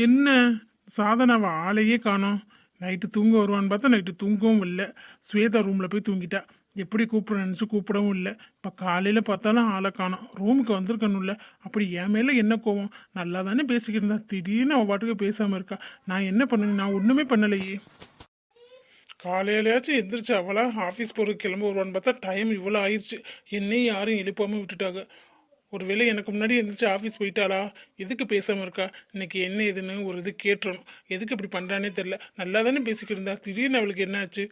என்ன சாதனாவை ஆளையே காணோம். நைட்டு தூங்க வருவான்னு பார்த்தா நைட்டு தூங்கவும் இல்லை. ஸ்வேதா ரூமில் போய் தூங்கிட்டா. எப்படி கூப்பிட நினச்சி கூப்பிடவும் இல்லை. இப்போ காலையில் பார்த்தாலும் ஆளை காணோம். ரூமுக்கு வந்திருக்கணும்ல. அப்படி என் மேலே என்ன கோவம்? நல்லா தானே பேசிக்கிட்டு இருந்தா. திடீர்னு அவள் பாட்டுக்கு பேசாமல் இருக்கா. நான் என்ன பண்ணேன்? நான் ஒன்றுமே பண்ணலையே. காலையிலயாச்சும் எந்திரிச்சு அவளா ஆஃபீஸ் போகிறதுக்கு கிளம்ப வருவான்னு பார்த்தா டைம் இவ்வளோ ஆயிடுச்சு. என்னையும் யாரும் எழுப்பாமல் விட்டுட்டாங்க. ஒருவேளை எனக்கு முன்னாடி எந்திரிச்சு ஆஃபீஸ் போயிட்டாளா? எதுக்கு பேசாமல் இருக்கா? இன்னைக்கு என்ன ஏதுன்னு ஒரு இது கேட்டுறணும். எதுக்கு இப்படி பண்ணுறானே தெரில. நல்லா தானே பேசிக்கிட்டு இருந்தா. திடீர்னு அவளுக்கு என்ன ஆச்சு?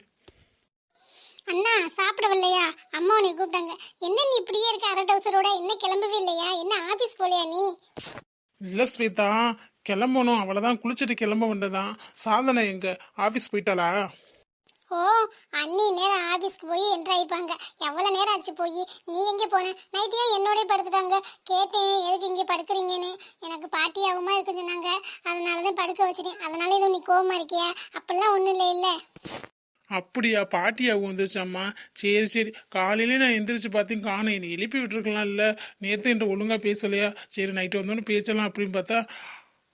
அண்ணா சாப்பிடவில்லையா? அம்மா உன்னை கூப்பிட்டாங்க. என்ன நீ இப்படியே இருக்க அரை டவுசரோட? என்ன கிளம்பவே இல்லையா? என்ன ஆபீஸ் போலையா நீ? இல்லை ஸ்வேதா, கிளம்பணும். அவளை தான் குளிச்சுட்டு கிளம்ப வந்ததான். சாதனை எங்க ஆஃபீஸ் போயிட்டாளா? ஓ, அண்ணி நேரம் ஆபீஸ்க்கு போய் என்ட்ரு ஆயிப்பாங்க. எவ்வளவு நேரம் ஆச்சு போய்? நீ எங்கே போன? நைட்டே என்னோடய படுத்துட்டாங்க. கேட்டேன் எதுக்கு இங்கே படுக்கிறீங்கன்னு. எனக்கு பாட்டியாகுமா இருக்கு சொன்னாங்க. அதனாலதான் படுக்க வச்சுட்டேன். அதனால எதுவும் நீ கோவமா இருக்கியா? அப்படிலாம் ஒன்றும் இல்லை. இல்லை அப்படியா? பாட்டியாகவும் வந்துருச்சாம்மா. சரி சரி. காலையிலே நான் எந்திரிச்சு பார்த்தேன் காணேன். என்னை எழுப்பி விட்டுருக்கலாம். இல்லை நேற்று என்கிட்ட ஒழுங்காக பேசலையா? சரி நைட்டு வந்தோன்னு பேசலாம் அப்படின்னு பார்த்தா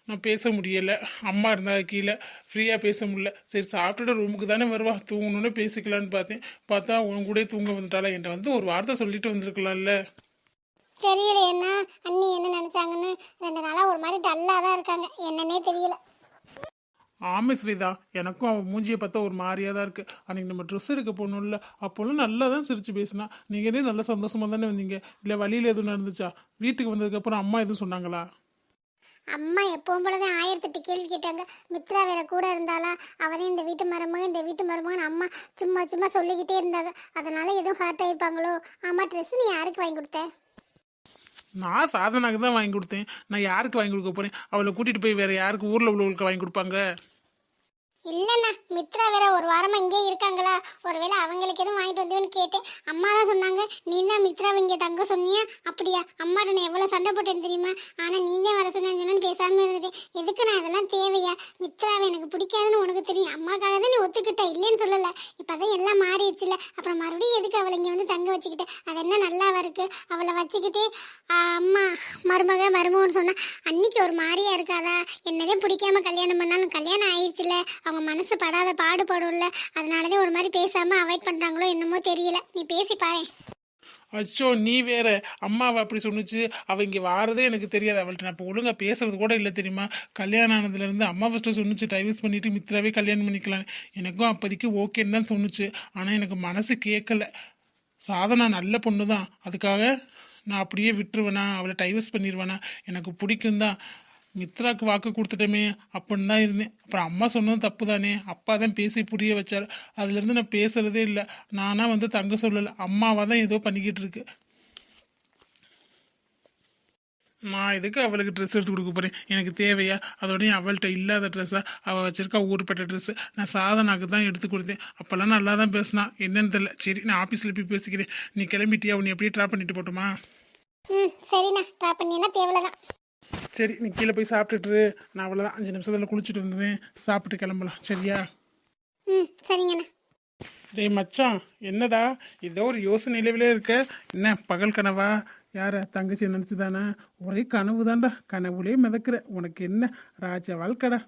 நான் பேச முடியலை. அம்மா இருந்தா கீழே, ஃப்ரீயாக பேச முடியல. சரி சாப்பிட்டுட்டு ரூமுக்கு தானே வருவா, தூங்கணுன்னு பேசிக்கலான்னு பார்த்தேன். பார்த்தா உன் கூட தூங்க வந்துட்டாளா? என்கிட்ட வந்து ஒரு வார்த்தை சொல்லிட்டு வந்திருக்கலாம்ல. தெரியல என்ன அண்ணி என்ன நினைச்சாங்கன்னு. 2 நாளா ஒரு மாதிரி டல்லாக தான் இருக்காங்க. என்னன்னே தெரியல. ஆமா ஸ்ரீதா, எனக்கும் அவன் மூஞ்சியை பார்த்தா ஒரு மாதிரியா தான் இருக்கு. அன்னைக்கு நம்ம ட்ரெஸ் எடுக்க போகணும்ல, அப்போல்லாம் நல்லா தான் சிரிச்சு பேசினா. நீங்களே நல்லா சந்தோஷமா தானே வந்தீங்க. இல்லை வழியில் எதுவும் நடந்துச்சா? வீட்டுக்கு வந்ததுக்கப்புறம் அம்மா எதுவும் சொன்னாங்களா? அம்மா எப்பவும் போலதான் 1008 கேள்வி கேட்டாங்க. மித்ரா வேற கூட இருந்தாளா? அவனே இந்த வீட்டு மருமகன் இந்த வீட்டு மருமகன் அம்மா சும்மா சும்மா சொல்லிக்கிட்டே இருந்தாங்க. அதனால எதுவும் ஹார்ட் ஆயிருப்பாங்களோ. ஆமா, ட்ரெஸ் நீ யாருக்கு வாங்கி கொடுத்த? நான் சாதனாக்கு தான் வாங்கி கொடுத்தேன். நான் யாருக்கு வாங்கி கொடுக்க போறேன்? அவளை கூட்டிட்டு போய் வேற யாருக்கு ஊர்ல உள்ளவங்களுக்கு வாங்கி கொடுப்பாங்க? இல்லைண்ணா, மித்ரா வேற ஒரு வாரமா இங்கே இருக்காங்களா? ஒருவேளை அவங்களுக்கு எதுவும் வாங்கிட்டு வந்தோன்னு கேட்டேன். அம்மா தான் சொன்னாங்க நீ தான் மித்ராவை இங்கே தங்க சொன்னியா? அப்படியா? அம்மாட்ட நான் எவ்வளோ சண்டை போட்டேன்னு தெரியுமா? ஆனால் நீ தான் வர சொன்னு பேசாமல் இருந்துட்டேன். எதுக்கு நான் இதெல்லாம் தேவையா? மித்ராவை எனக்கு பிடிக்காதுன்னு உனக்கு தெரியும். அம்மாக்காக தான் நீ ஒத்துக்கிட்ட, இல்லைன்னு சொல்லலை. இப்போதான் எல்லாம் மாறிடுச்சுல. அப்புறம் மறுபடியும் எதுக்கு அவளை இங்கே வந்து தங்க வச்சுக்கிட்ட? அது என்ன நல்லாவா இருக்கு? அவளை வச்சுக்கிட்டு அம்மா மருமகன்னு சொன்னா அன்னைக்கு ஒரு மாதிரியா இருக்காதா? என்னதே பிடிக்காம கல்யாணம் பண்ணாலும் கல்யாணம் ஆயிடுச்சுல. அவங்க மனசு படாத பாடுபடும்ல. அதனாலதான் ஒரு மாதிரி பேசாம அவாய்ட் பண்றாங்களோ என்னமோ தெரியல. நீ பேசி பாரு. அச்சோ, நீ வேற. அம்மாவை அப்படி சொன்னிச்சு. அவ இங்கே வாரதே எனக்கு தெரியாது. அவள்கிட்ட நான் இப்போ ஒழுங்கா பேசுறது கூட இல்லை தெரியுமா? கல்யாணம் ஆனதுலேருந்து அம்மா ஃபஸ்ட்டு சொன்னிச்சு டைவர்ஸ் பண்ணிட்டு மித்ராவே கல்யாணம் பண்ணிக்கலாம். எனக்கும் அப்போதைக்கு ஓகேன்னு தான் சொன்னிச்சு. ஆனால் எனக்கு மனசு கேட்கல. சாதனா நல்ல பொண்ணு தான். அதுக்காக நான் அப்படியே விட்டுருவேனா? அவளை டைவர்ஸ் பண்ணிடுவேனா? எனக்கு பிடிக்கும் தான். மித்ராக்கு வாக்கு கொடுத்துட்டோமே அப்படின்னு தான் இருந்தேன். அப்புறம் அம்மா சொன்னதும் தப்பு தானே. அப்பா தான் பேசி புரிய வச்சார். அதுலேருந்து நான் பேசுறதே இல்லை. நானா வந்து தங்க சொல்லலை. அம்மாவாக தான் ஏதோ பண்ணிக்கிட்டு இருக்கு. நான் எதுக்கு அவளுக்கு ட்ரெஸ் எடுத்து கொடுக்க போகிறேன்? எனக்கு தேவையா? அதோடய அவள்கிட்ட இல்லாத ட்ரெஸ்ஸாக அவள் வச்சிருக்கா ஊர்பட்ட ட்ரெஸ்ஸு. நான் சாதனாக்கு தான் எடுத்து கொடுத்தேன். அப்போல்லாம் நல்லா தான் பேசினா. என்னன்னு தெரியல. சரி நான் ஆஃபீஸில் போய் பேசிக்கிறேன். நீ கிளம்பிட்டியா? உன்னை எப்படியே ட்ராப் பண்ணிட்டு போட்டுமா? சரிண்ணா, ட்ராப் பண்ணினா தேவையில்லதான். சரி நீ கீழே போய் சாப்பிட்டுட்டு. நான் அவ்வளோதான் 5 நிமிஷத்தில் குளிச்சுட்டு வந்தேன். சாப்பிட்டு கிளம்பலாம் சரியா? சரிங்கண்ணா. டேய் மச்சான், என்னடா ஏதோ ஒரு யோசனை நிலவிலே இருக்க? என்ன பகல் கனவா? யார தங்கச்சி நினச்சி தானே? ஒரே கனவு தான்டா. கனவுலேயே மிதக்கிற. உனக்கு என்ன ராஜா வாழ்க்கடா.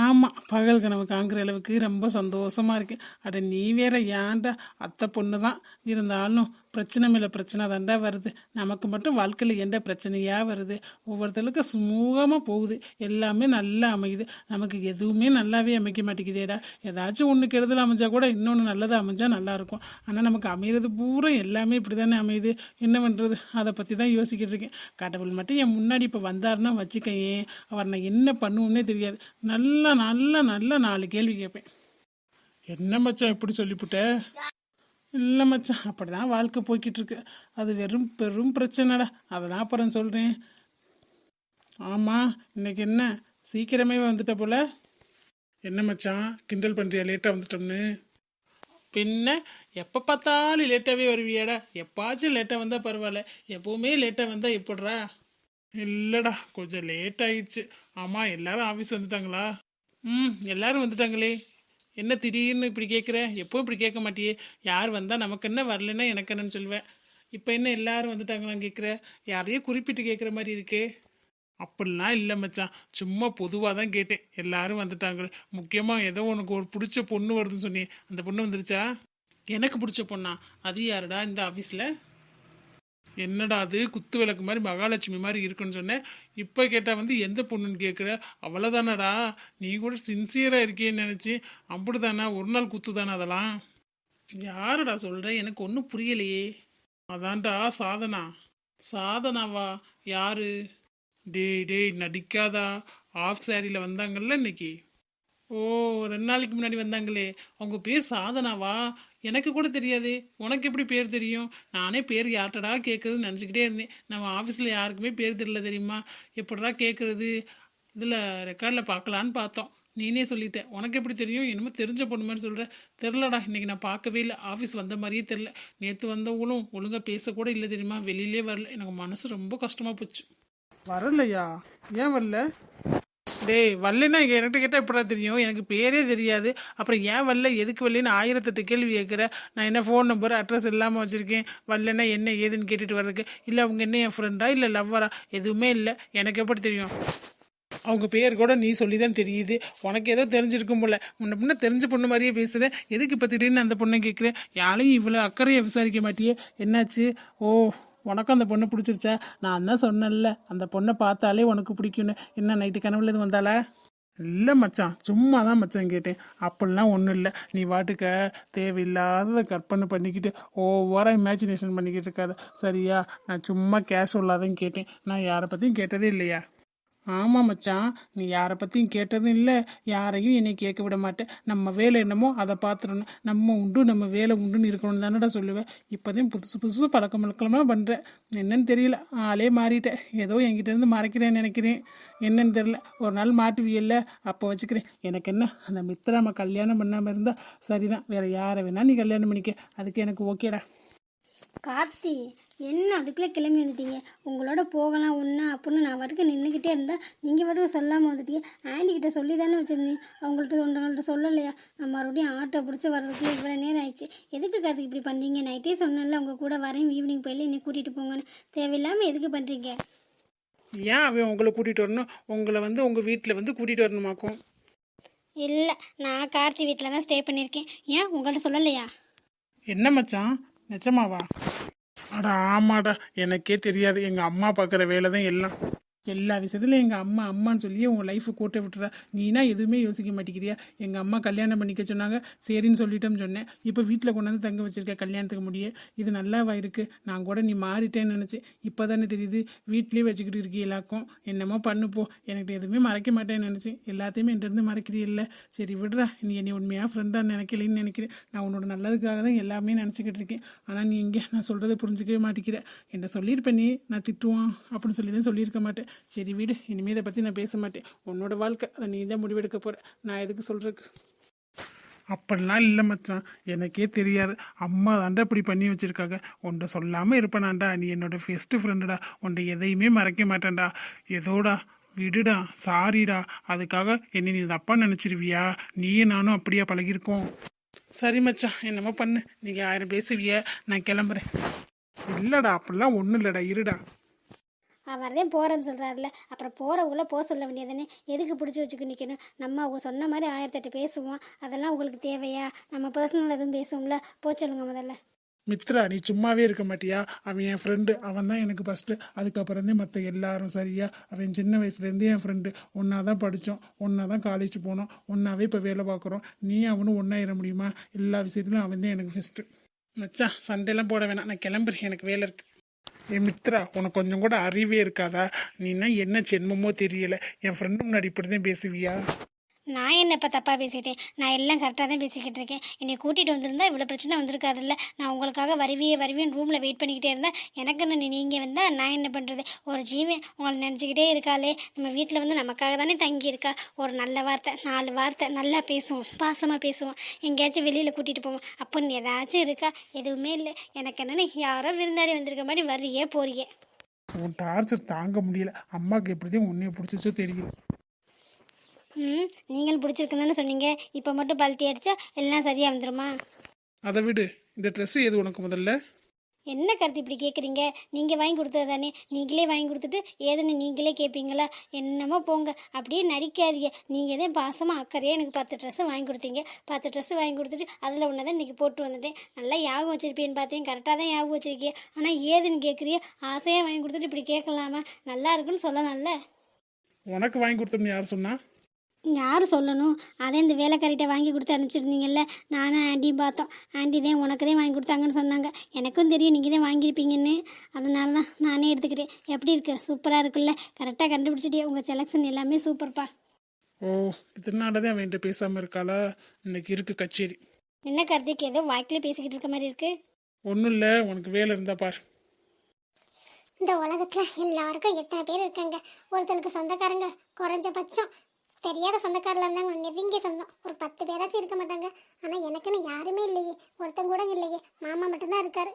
ஆமாம், பகல் கனவு காங்கிற அளவுக்கு ரொம்ப சந்தோஷமாக இருக்கு. அட நீ வேற ஏன்டா? அத்தை பொண்ணு தான் இருந்தாலும் பிரச்சனை மேலே பிரச்சனை தாண்டா வருது. நமக்கு மட்டும் வாழ்க்கையில் எந்த பிரச்சனையாக வருது? ஒவ்வொருத்தருக்கும் சுமூகமாக போகுது. எல்லாமே நல்லா அமையுது. நமக்கு எதுவுமே நல்லாவே அமைக்க மாட்டேங்குதேடா. ஏதாச்சும் ஒன்று கெடுதல் அமைஞ்சா கூட இன்னொன்று நல்லது அமைஞ்சா நல்லாயிருக்கும். ஆனால் நமக்கு அமைகிறது பூரா எல்லாமே இப்படி தானே அமையுது. என்ன பண்ணுறது? அதை பற்றி தான் யோசிக்கிட்டு இருக்கேன். கடவுள் மட்டும் என் முன்னாடி இப்போ வந்தாருன்னா வச்சுக்கையேன், அவர் நான் என்ன பண்ணுவோன்னே தெரியாது. நல்ல நல்ல நல்ல 4 கேள்வி கேட்பேன். என்ன மச்சான் இப்படி சொல்லிவிட்ட? இல்லை மச்சான், அப்படி தான் வாழ்க்கை போய்கிட்டு இருக்கு. அது வெறும் பெரும் பிரச்சனைடா. அதெல்லாம் அப்புறம் சொல்கிறேன். ஆமாம், இன்னைக்கு என்ன சீக்கிரமே வந்துட்ட போல? என்ன மச்சான் கிண்டல் பண்ணுறியா லேட்டாக வந்துட்டோம்னு? பின்ன எப்போ பார்த்தாலும் லேட்டாகவே வருவியாடா? எப்பாச்சும் லேட்டாக வந்தால் பரவாயில்ல, எப்போவுமே லேட்டாக வந்தால் எப்படிறா? இல்லைடா, கொஞ்சம் லேட் ஆயிடுச்சு. ஆமாம், எல்லாரும் ஆஃபீஸ் வந்துட்டாங்களா? எல்லாரும் வந்துட்டாங்களே. என்ன திடீர்னு இப்படி கேட்குற? எப்பவும் இப்படி கேட்க மாட்டியே. யார் வந்தால் நமக்கு என்ன, வரலன்னா எனக்கு என்னன்னு சொல்லுவேன். இப்போ என்ன எல்லாரும் வந்துட்டாங்களான்னு கேட்குற? யாரையும் குறிப்பிட்டு கேட்குற மாதிரி இருக்கே. அப்படிலாம் இல்லை மச்சான், சும்மா பொதுவாக தான் கேட்டேன். எல்லாரும் வந்துட்டாங்க. முக்கியமாக ஏதோ உனக்கு ஒரு பிடிச்ச பொண்ணு வருதுன்னு சொன்னியே, அந்த பொண்ணு வந்துருச்சா? எனக்கு பிடிச்ச பொண்ணா? அது யாருடா இந்த ஆஃபீஸில்? என்னடா அது குத்து விளக்கு மாதிரி மகாலட்சுமி மாதிரி இருக்குன்னு சொன்னேன். இப்போ கேட்டால் வந்து எந்த பொண்ணுன்னு கேட்குற? அவ்வளோதானடா, நீ கூட சின்சியராக இருக்கேன்னு நினச்சி. அப்படிதானா? ஒரு நாள் குத்து தானே அதெல்லாம்? யாருடா சொல்கிற? எனக்கு ஒன்றும் புரியலையே. அதான்டா சாதனா. சாதனாவா? யாரு? டேய் டேய் நடிக்காதா? ஆஃப் சாரியில் வந்தாங்கல்ல இன்னைக்கு. ஓ, 2 நாளைக்கு முன்னாடி வந்தாங்களே, அவங்க பேர் சாதனாவா? எனக்கு கூட தெரியாது. உனக்கு எப்படி பேர் தெரியும்? நானே பேர் யார்ட்டடா கேட்குறதுன்னு நினச்சிக்கிட்டே இருந்தேன். நம்ம ஆஃபீஸில் யாருக்குமே பேர் தெரியல தெரியுமா? எப்படிடா கேட்குறது? இதில் ரெக்கார்டில் பார்க்கலான்னு பார்த்தோம். நீனே சொல்லிட்ட. உனக்கு எப்படி தெரியும்? என்னமோ தெரிஞ்ச பொண்ணு மாதிரி சொல்கிற. தெரிலடா, இன்றைக்கி நான் பார்க்கவே இல்லை. ஆஃபீஸ் வந்த மாதிரியே தெரில. நேற்று வந்தவங்களும் ஒழுங்காக பேசக்கூட இல்லை தெரியுமா? வெளியிலே வரல. எனக்கு மனசு ரொம்ப கஷ்டமாக போச்சு. வரலையா? ஏன் வரல? டேய், வரலன்னா என்கிட்ட கேட்டால் எப்படா தெரியும்? எனக்கு பேரே தெரியாது. அப்புறம் ஏன் வரல, எதுக்கு வரலன்னு 1008 கேள்வி கேட்குற. நான் என்ன ஃபோன் நம்பர் அட்ரஸ் இல்லாமல் வச்சுருக்கேன்? வரலன்னா என்ன ஏதுன்னு கேட்டுட்டு வர்றதுக்கு? இல்லை அவங்க என்ன என் ஃப்ரெண்டா இல்லை லவ்வரா? எதுவுமே இல்லை. எனக்கு எப்படி தெரியும்? அவங்க பேர் கூட நீ சொல்லி தான் தெரியுது. உனக்கு ஏதோ தெரிஞ்சிருக்கும் போல. முன்ன தெரிஞ்ச பொண்ணு மாதிரியே பேசுகிறேன். எதுக்கு இப்போ திடீர்னு அந்த பொண்ணை கேட்குறேன்? யாரையும் இவ்வளோ அக்கறையை விசாரிக்க மாட்டியே? என்னாச்சு? ஓ, உனக்கும் அந்த பொண்ணை பிடிச்சிருச்சா? நான் தான் சொன்னேன்ல, அந்த பொண்ணை பார்த்தாலே உனக்கு பிடிக்குன்னு. என்ன நைட்டு கனவுல இது வந்தாளா? இல்லை மச்சான், சும்மா தான் மச்சான் கேட்டேன். அப்படிலாம் ஒன்றும் இல்லை. நீ வாட்டுக்க தேவையில்லாத கற்பனை பண்ணிக்கிட்டு ஓவராக இமேஜினேஷன் பண்ணிக்கிட்டு இருக்காத, சரியா? நான் சும்மா கேஷுவலாக தான் கேட்டேன். நான் யாரை பற்றியும் கேட்டதே இல்லையா? ஆமாம் மச்சான், நீ யாரை பற்றியும் கேட்டதும் இல்லை, யாரையும் என்னை கேட்க விட மாட்டேன். நம்ம வேலை என்னமோ அதை பார்த்துடணும். நம்ம உண்டு, நம்ம வேலை உண்டுன்னு இருக்கணும் தானடா சொல்லுவேன். இப்போதையும் புதுசு பழக்கம் வழக்கமாக பண்ணுறேன். என்னன்னு தெரியல, ஆளே மாறிட்டேன். ஏதோ என்கிட்டேருந்து மறைக்கிறேன்னு நினைக்கிறேன். என்னன்னு தெரியல. ஒரு நாள் மாட்டுவியல்ல, அப்போ வச்சுக்கிறேன். எனக்கு என்ன, அந்த மித்ராம கல்யாணம் பண்ணாமல் இருந்தால் சரிதான். வேறு யாரை வேணா நீ கல்யாணம் பண்ணிக்க, அதுக்கு எனக்கு ஓகேடா. கார்த்தி, என்ன அதுக்குள்ளே கிளம்பி வந்துட்டீங்க? உங்களோட போகலாம் ஒன்றா அப்படின்னு நான் வரைக்கும் நின்றுக்கிட்டே இருந்தால் நீங்கள் வரைக்கும் சொல்லாமல் வந்துட்டீங்க. ஆண்டிக்கிட்ட சொல்லி தானே வச்சுருந்தேன். அவங்கள்ட்ட சொல்லலையா? நான் மறுபடியும் ஆட்டோ பிடிச்சி வர்றதுக்குள்ளே இவ்வளோ நேரம் ஆயிடுச்சு. எதுக்கு கார்த்திக் இப்படி பண்ணுறீங்க? நைட்டே சொன்னேன்ல உங்கள் கூட வரேன், ஈவினிங் போயில என்னை கூட்டிகிட்டு போங்கன்னு. தேவையில்லாமல் எதுக்கு பண்ணுறீங்க? ஏன் அவன் உங்களை கூட்டிகிட்டு வரணும்? உங்களை வந்து உங்கள் வீட்டில் வந்து கூட்டிகிட்டு வரணுமாக்கும்? இல்லை, நான் கார்த்தி வீட்டில் தான் ஸ்டே பண்ணியிருக்கேன். ஏன் உங்கள்கிட்ட சொல்லலையா? என்ன மச்சான், நிஜமாவா? அட ஆமாடா, எனக்கே தெரியாது. எங்கள் அம்மா பார்க்குற வேலை தான் எல்லாம். எல்லா விஷயத்துலையும் எங்கள் அம்மா அம்மான்னு சொல்லியே உங்கள் லைஃபை கூட்ட விட்டுறா. நீனா எதுவுமே யோசிக்க மாட்டேங்கிறியா? எங்கள் அம்மா கல்யாணம் பண்ணிக்க சொன்னாங்க, சரின்னு சொல்லிட்டோம்னு சொன்னேன். இப்போ வீட்டில் கொண்டாந்து தங்க வச்சிருக்க கல்யாணத்துக்கு முடிய. இது நல்லாவா இருக்குது? நான் கூட நீ மாறிட்டேன்னு நினச்சேன். இப்போ தானே தெரியுது வீட்லேயே வச்சுக்கிட்டு இருக்கீ எல்லாக்கும். என்னமோ பண்ணுப்போ, எனக்கு எதுவுமே மறைக்க மாட்டேன்னு நினச்சேன். எல்லாத்தையுமே என்கிட்ட மறைக்கிறீல்ல. சரி விடுறா, நீ என்னை உண்மையாக ஃப்ரெண்டாக நினைக்கலன்னு நினைக்கிறேன். நான் உன்னோட நல்லதுக்காக தான் எல்லாமே நினச்சிக்கிட்டு இருக்கேன். ஆனால் நீ இங்கே நான் சொல்கிறத புரிஞ்சிக்கவே மாட்டேங்கிற. என்ன சொல்லியிருப்பேன், நீ நான் திட்டுவான் அப்படின்னு சொல்லி தான் சொல்லியிருக்க மாட்டேன். சரி வீடு, இனிமேல் இதை பற்றி நான் பேச மாட்டேன். உன்னோட வாழ்க்கை, அதை நீ தான் முடிவெடுக்க போகிற. நான் எதுக்கு சொல்கிறதுக்கு? அப்படிலாம் இல்லை மச்சான், எனக்கே தெரியாது. அம்மா தாண்டா இப்படி பண்ணி வச்சுருக்காங்க. உன்ட்ட சொல்லாமல் இருப்பேனாண்டா. நீ என்னோட பெஸ்ட்டு ஃப்ரெண்டுடா. உன்ட்ட எதையுமே மறைக்க மாட்டேன்டா. ஏதோடா விடுடா, சாரிடா. அதுக்காக என்னை நீ தப்பாக நினச்சிருவியா? நீயும் நானும் அப்படியா பழகிருக்கோம்? சரி மச்சான், என்னமோ பண்ணு. நீங்கள் 1000 பேசுவிய, நான் கிளம்புறேன். இல்லைடா, அப்படிலாம் ஒன்றும் இல்லைடா, இருடா. அவர் தான் போகிறேன்னு சொல்கிறாருல, அப்புறம் போகிறவங்கள போக சொல்ல வேண்டியதானே? எதுக்கு பிடிச்சி வச்சுக்க நிற்கணும்? நம்ம அவங்க சொன்ன மாதிரி 1008 பேசுவோம். அதெல்லாம் உங்களுக்கு தேவையா? நம்ம பர்சனல் எதுவும் பேசுவோம்ல. சொல்லுங்க முதல்ல. மித்ரா, நீ சும்மாவே இருக்க மாட்டியா? அவன் என் ஃப்ரெண்டு, அவன் தான் எனக்கு ஃபஸ்ட்டு. அதுக்கப்புறந்தே மற்ற எல்லாரும், சரியா? அவன் சின்ன வயசுலேருந்தே என் ஃப்ரெண்டு. ஒன்றா தான் படித்தோம், ஒன்றா தான் காலேஜ் போனோம், ஒன்றாவே இப்போ வேலை பார்க்குறோம். நீ அவனும் ஒன்றா இர முடியுமா? எல்லா விஷயத்துலையும் அவன் தான் எனக்கு ஃபஸ்ட்டு. மச்சான், சண்டைலாம் போட வேணாம், நான் கிளம்புறேன், எனக்கு வேலை இருக்குது. மித்ரா, உனக்கு கொஞ்சம் கூட அறிவே இருக்காதா? நீனா என்ன ஜென்மமோ தெரியல. என் ஃப்ரெண்டு முன்னாடி இப்படி தான் பேசுவியா? நான் என்ன இப்போ தப்பாக பேசிட்டேன்? நான் எல்லாம் கரெக்டாக தான் பேசிக்கிட்டு இருக்கேன். என்னை கூட்டிகிட்டு வந்திருந்தா இவ்வளோ பிரச்சனை வந்திருக்காதுல்ல. நான் உங்களுக்காக வருவேன்னு ரூமில் வெயிட் பண்ணிக்கிட்டே இருந்தேன். எனக்கு நீங்கள் வந்தால் நான் என்ன பண்ணுறது? ஒரு ஜீவன் உங்களை நினச்சிக்கிட்டே இருக்காளே. நம்ம வீட்டில் வந்து நமக்காக தானே தங்கியிருக்கா. ஒரு நல்ல வார்த்தை, 4 வார்த்தை நல்லா பேசுவோம், பாசமாக பேசுவோம், எங்கேயாச்சும் வெளியில் கூட்டிகிட்டு போவோம் அப்படின்னு ஏதாச்சும் இருக்கா? எதுவுமே இல்லை. எனக்கு என்னென்னு யாரோ விருந்தாடி வந்திருக்க மாதிரி வர்றியே போறியே. உன் டார்ச்சர் தாங்க முடியல. அம்மாவுக்கு எப்படிதான் உன்னைய பிடிச்சிச்சோ தெரியல. நீங்கள் பிடிச்சிருக்குன்னு தானே சொன்னீங்க. இப்போ மட்டும் பல்ட்டி அடித்தா எல்லாம் சரியாக வந்துடுமா? அதை விடு. இந்த ட்ரெஸ்ஸு எது உனக்கு முதல்ல? என்ன கருத்து இப்படி கேட்குறீங்க? நீங்கள் வாங்கி கொடுத்தது தானே, நீங்களே வாங்கி கொடுத்துட்டு ஏதுன்னு நீங்களே கேட்பீங்களா? என்னமோ போங்க, அப்படியே நடிக்காதீங்க. நீங்கள் தான் பாசமாக அக்கறையாக எனக்கு 10 ட்ரெஸ்ஸு வாங்கி கொடுத்தீங்க. 10 ட்ரெஸ்ஸு வாங்கி கொடுத்துட்டு அதில் ஒன்று தான் இன்றைக்கி போட்டு வந்துட்டேன். நல்லா ஞாபகம் வச்சுருப்பேன்னு பார்த்தேன், கரெக்டாக தான் ஞாபகம் வச்சுருக்கீங்க. ஆனால் ஏதுன்னு கேட்குறிய? ஆசையாக வாங்கி கொடுத்துட்டு இப்படி கேட்கலாமா? நல்லா இருக்குன்னு சொல்லலாம்ல. உனக்கு வாங்கி கொடுத்தோம்னு யார் சொன்னா? யார் சொல்லணும்? அதே இந்த வேலைக்காரிட்ட வாங்கி கொடுத்து அனுப்பிச்சிருந்தீங்கல்ல, நானும் ஆண்டியும் பார்த்தோம். ஆண்டி தான் உனக்கு தான் வாங்கி கொடுத்தாங்கன்னு சொன்னாங்க. எனக்கும் தெரியும் நீங்கள் தான் வாங்கியிருப்பீங்கன்னு. அதனால தான் நானே எடுத்துக்கிட்டேன். எப்படி இருக்கு? சூப்பராக இருக்குல்ல? கரெக்டாக கண்டுபிடிச்சிட்டே. உங்கள் செலெக்ஷன் எல்லாமே சூப்பர்ப்பா. ஓ, இதனால தான் அவன்கிட்ட பேசாமல் இருக்காளா? இன்னைக்கு இருக்கு கச்சேரி. என்ன கார்த்திக், ஏதோ வாய்க்கில் பேசிக்கிட்டு இருக்க மாதிரி இருக்கு. ஒன்றும் இல்லை, உனக்கு வேலை இருந்தா பார். இந்த உலகத்துல எல்லாருக்கும் எத்தனை பேர் இருக்காங்க. ஒருத்தருக்கு சொந்தக்காரங்க குறைஞ்சபட்சம் தெரியாத சொந்தக்காரில் இருந்தாங்க, நெருங்கிய சொந்தம் ஒரு 10 பேராச்சும் இருக்க மாட்டாங்க. ஆனால் எனக்குன்னு யாருமே இல்லையே, ஒருத்தங்க கூட இல்லையே. மாமா மட்டும்தான் இருக்காரு.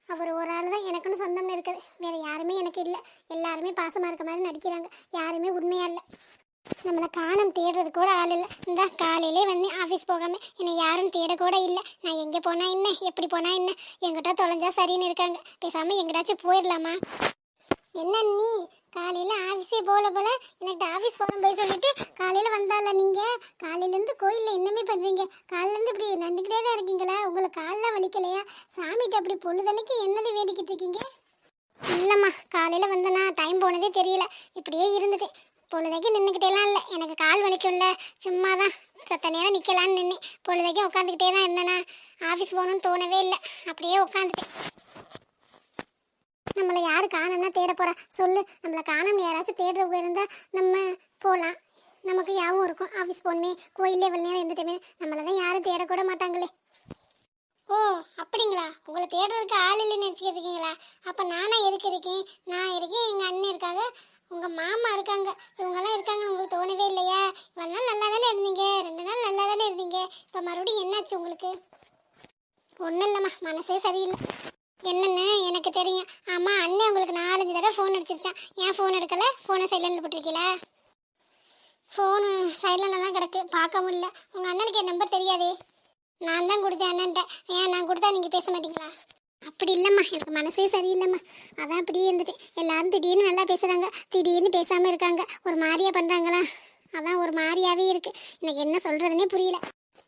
அவர் ஒரு ஆள் தான் எனக்குன்னு சொந்தம்னு இருக்காரு. வேற யாருமே எனக்கு இல்லை. எல்லாருமே பாசமாக இருக்க மாதிரி நடிக்கிறாங்க. யாருமே உண்மையா இல்லை. நம்மளை காணம் தேடுறது கூட ஆள் இல்லை. இந்த காலையிலே வந்து ஆஃபீஸ் போகாமல் என்னை யாரும் தேட கூட இல்லை. நான் எங்கே போனால் என்ன, எப்படி போனால் என்ன, எங்கிட்ட தொலைஞ்சா சரின்னு இருக்காங்க. பேசாமல் எங்கிட்டாச்சும் போயிடலாமா? என்ன நீ காலையில் ஆஃபீஸே போல எனக்கு ஆஃபீஸ் போகிறோம் போய் சொல்லிட்டு காலையில் வந்தால நீங்கள் காலையிலேருந்து கோயிலில் என்னமே பண்ணுறீங்க? காலிலேருந்து இப்படி நண்டுக்கிட்டே தான் இருக்கீங்களா? உங்களுக்கு காலெலாம் வலிக்கலையா? சாமிகிட்ட அப்படி பொழுதனைக்கு என்னது வேடிக்கிட்டு இருக்கீங்க? இல்லைம்மா, காலையில் வந்தேன்னா டைம் போனதே தெரியல. இப்படியே இருந்துட்டேன். பொழுதைக்கு நின்றுக்கிட்டேலாம் இல்லை, எனக்கு கால் வலிக்கும்ல, சும்மா தான் சத்த நேரம் நிற்கலான்னு நின்னேன். பொழுதைக்கும் உட்காந்துக்கிட்டே தான் இருந்தேனா, ஆஃபீஸ் போகணுன்னு தோணவே இல்லை. அப்படியே உட்காந்துட்டேன். நம்மளை யாரு காணோம்னா தேட போறா சொல்லு? நம்மளை காணோம் யாராச்சும் தேடுறவங்க இருந்தா நம்ம போகலாம். நமக்கு யாவும் இருக்கும். ஆஃபீஸ் போகணுமே, கோயிலே இவ்வளோ நேரம் இருந்துட்டோமே, நம்மளை தான் யாரும் தேடக்கூட மாட்டாங்களே. ஓ அப்படிங்களா? உங்களை தேடுறதுக்கு ஆள் இல்லைன்னு நினச்சிக்கிட்டு இருக்கீங்களா? அப்போ நானா எதுக்கு இருக்கேன்? நான் இருக்கேன், எங்கள் அண்ணன் இருக்காங்க, உங்கள் மாமா இருக்காங்க, இவங்கெல்லாம் இருக்காங்கன்னு உங்களுக்கு தோணவே இல்லையா? இவ்வளோ நாள் நல்லா தானே இருந்தீங்க, 2 நாள் நல்லா தானே இருந்தீங்க. இப்போ மறுபடியும் என்னாச்சு உங்களுக்கு? ஒன்றும் இல்லைம்மா, மனசே சரியில்லை. என்னன்னு எனக்கு தெரியும். ஆமாம், அண்ணன் உங்களுக்கு 4-5 தடவை ஃபோன் அடிச்சிருச்சான். ஏன் ஃபோன் எடுக்கலை? ஃபோனை சைலண்டில் போட்டிருக்கீங்களா? ஃபோனு சைலண்டில் தான் கிடக்கு, பார்க்க முடியல. உங்கள் அண்ணனுக்கு என் நம்பர் தெரியாதே. நான் தான் கொடுத்தேன் அண்ணன்ட்ட. ஏன் நான் கொடுத்தா நீங்கள் பேச மாட்டீங்களா? அப்படி இல்லைம்மா, எனக்கு மனசே சரியில்லைம்மா, அதான் அப்படியே இருந்துட்டேன். எல்லாரும் திடீர்னு நல்லா பேசுகிறாங்க, திடீர்னு பேசாமல் இருக்காங்க, ஒரு மாதிரியா பண்ணுறாங்களா, அதான் ஒரு மாதிரியாவே இருக்குது. எனக்கு என்ன சொல்கிறதுனே புரியல.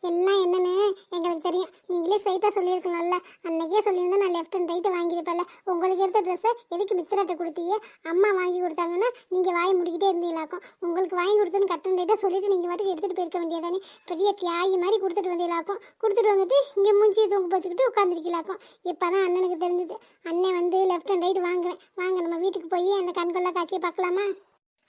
எல்லாம் என்னன்னு எங்களுக்கு தெரியும். நீங்களே ஸ்ட்ரைட்டாக சொல்லியிருக்கலாம்ல. அன்னைக்கே சொல்லியிருந்தா நான் லெஃப்ட் அண்ட் ரைட்டு வாங்கியிருப்பேன்ல. உங்களுக்கு எடுத்த ட்ரெஸ்ஸை எதுக்கு மித்திராட்ட கொடுத்தீங்க? அம்மா வாங்கி கொடுத்தாங்கன்னா நீங்கள் வாங்கி முடிக்கிட்டே இருந்தீங்களாக்கும். உங்களுக்கு வாங்கி கொடுத்துன்னு கட் அண்ட் ரைட்டாக சொல்லிட்டு நீங்கள் வாட்டுக்கு எடுத்துகிட்டு போயிருக்க வேண்டியதானே. பெரிய தியாகி மாதிரி கொடுத்துட்டு வந்தீங்களாக்கும். கொடுத்துட்டு வந்துட்டு இங்கே மூஞ்சியை தூங்க வச்சுக்கிட்டு உட்காந்துருக்கீங்களாக்கும். இப்போ தான் அண்ணனுக்கு தெரிஞ்சது. அண்ணன் வந்து லெஃப்ட் அண்ட் ரைட்டு வாங்குவேன், வாங்க நம்ம வீட்டுக்கு போய் அந்த கண்கொள்ளா காட்சியை பார்க்கலாமா?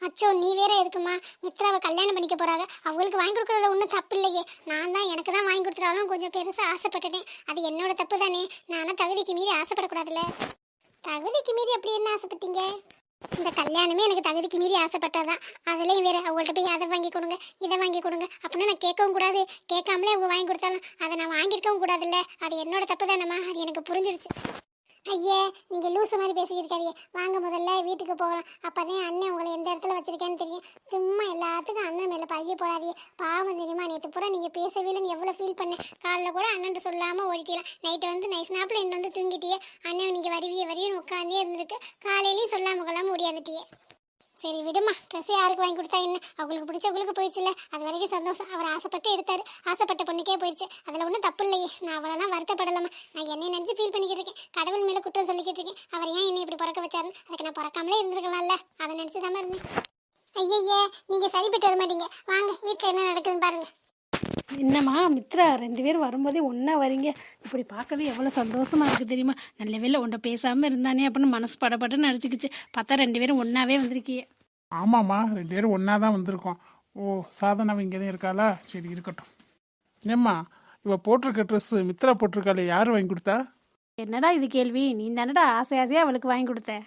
அச்சோ, நீ வேற எதுக்குமா? மித்ராவை கல்யாணம் பண்ணிக்க போறாங்க, அவங்களுக்கு வாங்கி கொடுக்கறதுல ஒன்றும் தப்பு இல்லையே. நான் தான் எனக்கு தான் வாங்கி கொடுத்துட்டாலும் கொஞ்சம் பெருசாக ஆசைப்பட்டுட்டேன். அது என்னோட தப்பு தானே. நானும் தகுதிக்கு மீறி ஆசைப்படக்கூடாதுல்ல. தகுதிக்கு மீறி அப்படி என்ன ஆசைப்பட்டீங்க? இந்த கல்யாணமே எனக்கு தகுதிக்கு மீறி ஆசைப்பட்டாதான். அதுலேயும் வேற அவங்கள்ட்ட போய் அதை வாங்கி கொடுங்க, இதை வாங்கி கொடுங்க அப்படின்னு நான் கேட்கவும் கூடாது. கேட்காமலே அவங்க வாங்கி கொடுத்தாலும் அதை நான் வாங்கியிருக்கவும் கூடாதுல்ல. அது என்னோட தப்பு தானேம்மா, அது எனக்கு புரிஞ்சிருச்சு. ஐயே, நீங்கள் லூசு மாதிரி பேசிக்கிருக்காதியே. வாங்க முதல்ல வீட்டுக்கு போகலாம். அப்போதான் அண்ணன் உங்களை எந்த இடத்துல வச்சிருக்கேன்னு தெரியும். சும்மா எல்லாத்துக்கும் அண்ணன் மேலே பழகி போடாதியே. பாவம் தெரியுமா, நேற்று பூரா நீங்கள் பேசவே இல்லைன்னு எவ்வளோ ஃபீல் பண்ணேன். காலைல கூட அண்ணன் சொல்லாமல் ஓடிக்கலாம். நைட்டு வந்து நைஸ் நாப்பில் என்ன வந்து தூங்கிட்டியே. அண்ணன் நீங்கள் வருவின்னு உட்காந்தே இருந்திருக்கு. காலையிலையும் சொல்லாமல் கொள்ளாமல் ஓடியாந்துட்டியே. சரி விடுமா, ட்ரெஸ் யாருக்கு வாங்கி கொடுத்தா என்ன, அவங்களுக்கு பிடிச்சவங்களுக்கு போயிடுச்சுல, அது வரைக்கும் சந்தோஷம். அவர் ஆசைப்பட்டு எடுத்தாரு, ஆசைப்பட்ட பொண்ணுக்கே போயிடுச்சு, அதில் ஒன்றும் தப்பு இல்லையே. நான் அவ்வளோலாம் வருத்தப்படலாமா? நான் என்னை நினச்சி ஃபீல் பண்ணிக்கிட்டு இருக்கேன். கடவுள் மேலே குற்றம் சொல்லிக்கிட்டு இருக்கேன். அவர் ஏன் என்னை இப்படி பிறக்க வச்சாருன்னு. அதுக்கு நான் பிறக்காமலே இருந்திருக்கலாம்ல, அதை நினச்சி தான் இருந்தேன். ஐயையே, நீங்கள் சரிப்பட்டு வர மாட்டீங்க. வாங்க வீட்டில் என்ன நடக்குதுன்னு பாருங்க. என்னம்மா மித்ரா, 2 பேரும் வரும்போதே ஒன்றா வரீங்க. இப்படி பார்க்கவே எவ்வளோ சந்தோஷமாக இருக்குது தெரியுமா? நல்ல வேளை ஒன்றை பேசாமல் இருந்தானே அப்படின்னு மனசு படப்பட்டுன்னு நடிச்சிக்கிச்சு. பார்த்தா 2 பேரும் ஒன்றாவே வந்திருக்கீங்க. ஆமாம்மா, 2 பேரும் ஒன்றா தான் வந்திருக்கோம். ஓ, சாதனாவை இங்கே தான் இருக்காளா? சரி இருக்கட்டும். ஏம்மா, இவ போட்டிருக்க ட்ரெஸ்ஸு மித்ரா போட்டிருக்காளே, யார் வாங்கி கொடுத்தா? என்னடா இது கேள்வி? நீ தானடா ஆசையாக அவளுக்கு வாங்கி கொடுத்த.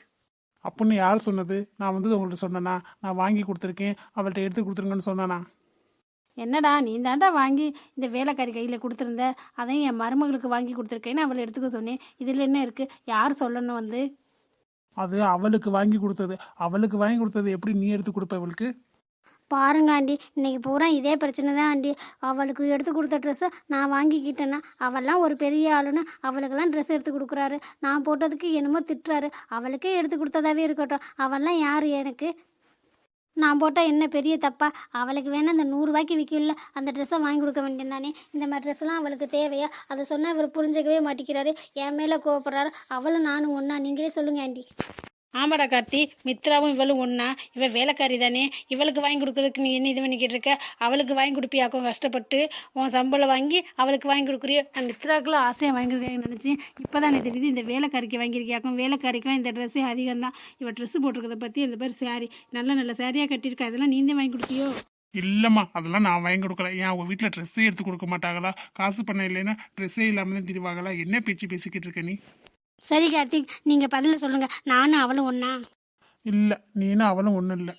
அப்படின்னு யார் சொன்னது? நான் வந்து உங்கள்கிட்ட சொன்னேனா? நான் வாங்கி கொடுத்துருக்கேன், அவள்கிட்ட எடுத்து கொடுத்துருங்கன்னு சொன்னானா? என்னடா நீ தாண்டா வாங்கி இந்த வேலைக்காரி கையில் கொடுத்துருந்த, அதையும் என் மருமகளுக்கு வாங்கி கொடுத்துருக்கேன்னு அவளை எடுத்துக்க சொன்னேன். இதில் என்ன இருக்குது? யார் சொல்லணும் வந்து? அது அவளுக்கு வாங்கி கொடுத்தது. அவளுக்கு வாங்கி கொடுத்தது எப்படி நீ எடுத்து கொடுப்ப அவளுக்கு? பாருங்க ஆண்டி, இன்னைக்கு பூரா இதே பிரச்சனை தான் ஆண்டி. அவளுக்கு எடுத்து கொடுத்த ட்ரெஸ்ஸை நான் வாங்கிக்கிட்டேன்னா அவள்லாம் ஒரு பெரிய ஆளுன்னு அவளுக்கெல்லாம் ட்ரெஸ் எடுத்து கொடுக்குறாரு. நான் போட்டதுக்கு என்னமோ திட்டுறாரு. அவளுக்கே எடுத்து கொடுத்ததாவே இருக்கட்டும். அவள்லாம் யார் எனக்கு? நான் போட்டால் என்ன பெரிய தப்பா? அவளுக்கு வேணா அந்த 100 ரூபாய்க்கு விற்கல அந்த ட்ரெஸ்ஸை வாங்கி கொடுக்க வேண்டியது தானே. இந்த மாதிரி ட்ரெஸ்லாம் அவளுக்கு தேவையா? அதை சொன்னால் இவர் புரிஞ்சிக்கவே மாட்டேங்கிறாரு. என் மேலே கோவப்படுறாரு. அவளும் நானும் ஒன்றா? நீங்களே சொல்லுங்க ஆண்டி. ஆமாடா கார்த்தி, மித்ராவும் இவளும் ஒன்றா? இவள் வேலைக்காரி தானே. இவளுக்கு வாங்கி கொடுக்குறதுக்கு நீ என்ன இது பண்ணிக்கிட்டு இருக்க? அவளுக்கு வாங்கி கொடுப்பியாக்கும் கஷ்டப்பட்டு. உன் சம்பளம் வாங்கி அவளுக்கு வாங்கி கொடுக்குறியோ? நான் மித்ராக்குள்ள ஆசையாக வாங்கிருக்கேன்னு நினச்சேன். இப்போ தான் எனக்கு தெரியுது இந்த வேலைக்காரிக்கு வாங்கியிருக்கியாக்கும். வேலைக்காரிக்கெலாம் இந்த ட்ரெஸ்ஸே அதிகம் தான். இவள் ட்ரெஸ்ஸு போட்டிருக்கிறத பற்றி இந்த பேர் சாரி நல்ல நல்ல சாரியாக கட்டியிருக்கா. இதெல்லாம் நீந்தே வாங்கி கொடுத்தியோ? இல்லைம்மா, அதெல்லாம் நான் வாங்கி கொடுக்கல. ஏன் அவங்க வீட்டில் ட்ரெஸ்ஸே எடுத்து கொடுக்க மாட்டாங்களா? காசு பண்ண இல்லைன்னா ட்ரெஸ்ஸே இல்லாமல் தான் திரிவாங்களா? என்ன பேச்சு பேசிக்கிட்டு இருக்க நீ? சரி கார்த்திக், நீங்கள் பதில் சொல்லுங்கள். நானும் அவளும் ஒன்றா? இல்லை, நீனும் அவளும் ஒன்றும் இல்லை.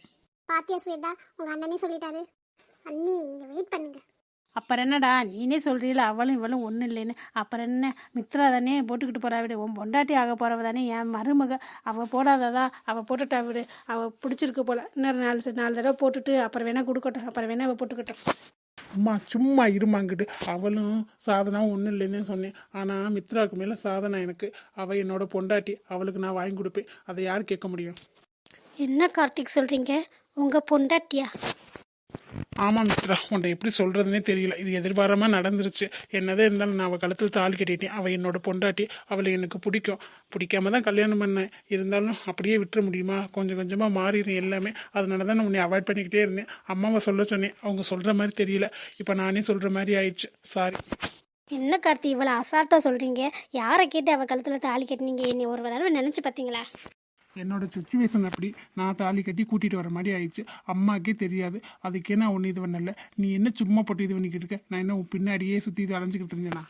பாத்தியா ஸ்வேதா, உங்க அண்ணனே சொல்லிட்டாரு. அண்ணி நீங்க வெயிட் பண்ணுங்க. அப்புறம் என்னடா நீனே சொல்கிறீல அவளும் இவளும் ஒன்றும் இல்லைன்னு? அப்புறம் என்ன? மித்ரா தானே போட்டுக்கிட்டு போகிறா விடு. உன் பொண்டாட்டி ஆக போகிறவ தானே என் மருமக. அவள் போடாததா? அவள் போட்டுட்டா விடு. அவள் பிடிச்சிருக்கு போல. இன்னொரு 4 தடவை போட்டுட்டு அப்புறம் வேணா கொடுக்கட்டும். அப்புறம் வேணா அவள் போட்டுக்கட்டும். அம்மா சும்மா இருமாங்கிட்டு. அவளும் சாதனாவும் ஒன்றும் இல்லைன்னு சொன்னேன். ஆனால் மித்ராவுக்கு மேலே சாதனா எனக்கு. அவள் என்னோட பொண்டாட்டி. அவளுக்கு நான் வாங்கி கொடுப்பேன். அதை யார் கேட்க முடியும்? என்ன கார்த்திக் சொல்கிறீங்க? உங்கள் பொண்டாட்டியா? ஆமாம் மித்ரா, உன்னை எப்படி சொல்கிறதுனே தெரியல. இது எதிர்பாராமல் நடந்துருச்சு. என்னதான் இருந்தாலும் நான் அவள் கழுத்தில் தாலி கட்டிட்டேன். அவள் என்னோட பொண்டாட்டி. அவளை எனக்கு பிடிக்கும். பிடிக்காம தான் கல்யாணம் பண்ணேன். இருந்தாலும் அப்படியே விட்டுற முடியுமா? கொஞ்சம் கொஞ்சமாக மாறிடுறேன் எல்லாமே. அதனால தான் நான் உன்னை அவாய்ட் பண்ணிக்கிட்டே இருந்தேன். அம்மாவை சொல்ல சொன்னேன். அவங்க சொல்கிற மாதிரி தெரியல. இப்போ நானே சொல்கிற மாதிரி ஆயிடுச்சு. சாரி. என்ன கார்த்தி இவ்வளோ அசால்ட்டாக சொல்கிறீங்க? யாரை கேட்டு அவள் கழுத்தில் தாலி கட்டினீங்க? என்னை ஒரு தடவை நினச்சி பார்த்தீங்களா? என்னோட சுச்சுவேஷன் அப்படி. நான் தாலி கட்டி கூட்டிகிட்டு வர மாதிரி ஆயிடுச்சு. அம்மாக்கே தெரியாது. அதுக்கே நான் ஒன்று இது பண்ணல. நீ என்ன சும்மா போட்டு இது பண்ணிக்கிட்டு இருக்க? நான் என்ன உன் பின்னாடியே சுற்றி இது அலைஞ்சிக்கிட்டு இருந்தேனா?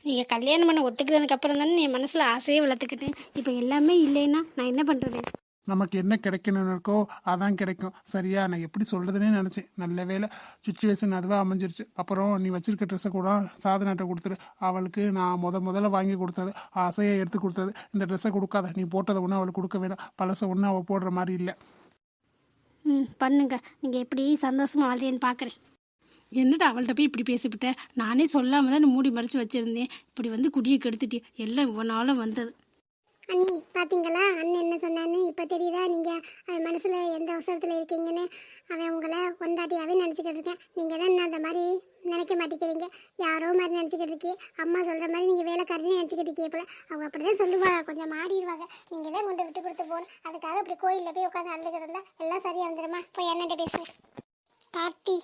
நீங்கள் கல்யாணம் பண்ண ஒத்துக்கிறதுக்கு அப்புறம் தானே என் மனசில் ஆசையே வளர்த்துக்கிட்டேன். இப்போ எல்லாமே இல்லைன்னா நான் என்ன பண்ணுறது? நமக்கு என்ன கிடைக்கணும்னு இருக்கோ அதான் கிடைக்கும். சரியா? நான் எப்படி சொல்கிறதுனே நினச்சேன். நல்ல வேலை சுச்சுவேஷன் அதுவாக அமைஞ்சிருச்சு. அப்புறம் நீ வச்சிருக்க ட்ரெஸ்ஸை கூட சாதனாட்ட கொடுத்துரு. அவளுக்கு நான் முதல்ல வாங்கி கொடுத்தது, ஆசையை எடுத்து கொடுத்தது. இந்த ட்ரெஸ்ஸை கொடுக்காத. நீ போட்டதை ஒன்றும் அவளுக்கு கொடுக்க வேணாம். பழசை ஒன்றும் அவள் போடுற மாதிரி இல்லை. பண்ணுங்க. நீங்கள் எப்படி சந்தோஷமாக வாழ்றேன்னு பார்க்குறேன். என்னடா அவள்கிட்ட போய் இப்படி பேசிவிட்ட? நானே சொல்லாமல் தான் மூடி மறைச்சி வச்சுருந்தேன். இப்படி வந்து குடியை கெடுத்துட்டே. எல்லாம் இவனால வந்தது. அண்ணி பாத்தீங்களா அண்ணன் என்ன சொன்னான்னு? இப்போ தெரியுதா நீங்க அவன் மனசுல எந்த அவசரத்துல இருக்கீங்கன்னு? அவன் உங்களை கொண்டாட்டியாவே நினச்சிக்கிட்டு இருக்கேன். நீங்க தான் என்ன அந்த மாதிரி நினைக்க மாட்டேங்கிறீங்க. யாரோ மாதிரி நினச்சிக்கிட்டு இருக்கீங்க. அம்மா சொல்ற மாதிரி நீங்க வேலைக்காரனே நினச்சிக்கிட்டு இருக்கீங்க போல. அவங்க அப்படிதான் சொல்லுவாங்க. கொஞ்சம் மாறிடுவாங்க. நீங்க தான் கொண்டு விட்டு கொடுத்து போகணும். அதுக்காக இப்படி கோயிலில் போய் உட்காந்து அழுதுகிட்டு இருந்தா எல்லாம் சரியா வந்துடுமா? போய் என்னட்ட பேசுங்க. கார்த்தி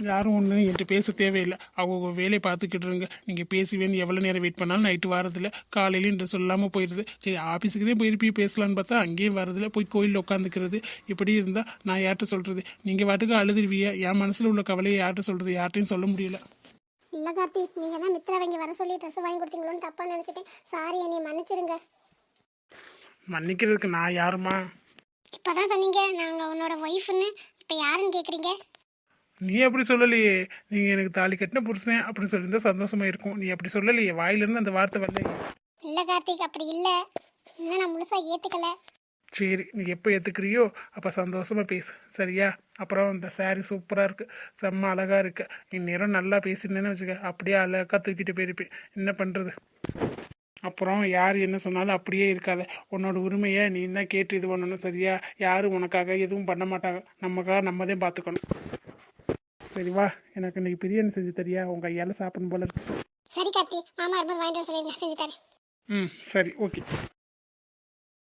யாரும் ஒன்று என்கிட்ட பேச தேவையில்லை. அவங்க வேலையை பார்த்துக்கிட்டு இருங்க. நீங்கள் பேசுவேன்னு எவ்வளோ நேரம் வெயிட் பண்ணாலும் நைட்டு வரதில்ல. காலையிலையும் ட்ரெஸ் சொல்லாமல் போயிடுது. சரி, ஆஃபீஸுக்கு தான் போயிருப்பி பேசலான்னு பார்த்தா அங்கேயும் வரதில்ல. போய் கோயிலில் உட்காந்துக்கிறது. இப்படி இருந்தால் நான் யார்கிட்ட சொல்கிறது? நீங்கள் வாட்டுக்கு அழுதுருவிய. என் மனசில் உள்ள கவலையை யார்கிட்ட சொல்கிறது? யார்கிட்டையும் சொல்ல முடியல. இல்லை கார்த்தி, நீங்கள் தான் மித்ரா வாங்கி வர சொல்லி ட்ரெஸ் வாங்கி கொடுத்தீங்களோன்னு தப்பாக நினச்சிட்டேன். சாரி, என்னை மன்னிச்சிருங்க. மன்னிக்கிறதுக்கு நான் யாருமா? இப்போ தான் சொன்னீங்க நாங்கள் உன்னோட ஒய்ஃப்னு. இப்போ யாருன்னு கேட்குறீங்க? நீ அப்படி சொல்லலையே. நீங்கள் எனக்கு தாலி கட்டின புருஷன் அப்படின்னு சொல்லியிருந்தா சந்தோஷமா இருக்கும். நீ அப்படி சொல்லலையே. வாயிலிருந்து அந்த வார்த்தை வரலையே. இல்லை கார்த்திக், அப்படி இல்லை. இன்னும் நான் முழுசாக ஏற்றுக்கலை. சரி, நீ எப்போ ஏற்றுக்கிறியோ அப்போ சந்தோஷமாக பேசு. சரியா? அப்புறம் இந்த சாரீ சூப்பராக இருக்குது. செம்ம அழகாக இருக்குது. இந்நேரம் நல்லா பேசியிருந்தேன்னு வச்சுக்க, அப்படியே அழகாக தூக்கிட்டு போயிருப்பேன். என்ன பண்ணுறது? அப்புறம் யார் என்ன சொன்னாலும் அப்படியே இருக்காத. உன்னோட உரிமையை நீ தான் கேட்டு இது பண்ணணும். சரியா? யாரும் உனக்காக எதுவும் பண்ண மாட்டாங்க. நமக்காக நம்ம தான் பார்த்துக்கணும். சரி வா, எனக்கு இன்னைக்கு பிரியாணி செஞ்சு தரியா? உங்கள் கையால் சாப்பிடணும் போல இருக்கு. சரி கார்த்தி, மாமா வரும்போது வாங்கிட்டு வர சொல்லிடுங்க, செஞ்சு தரேன். சரி, ஓகே.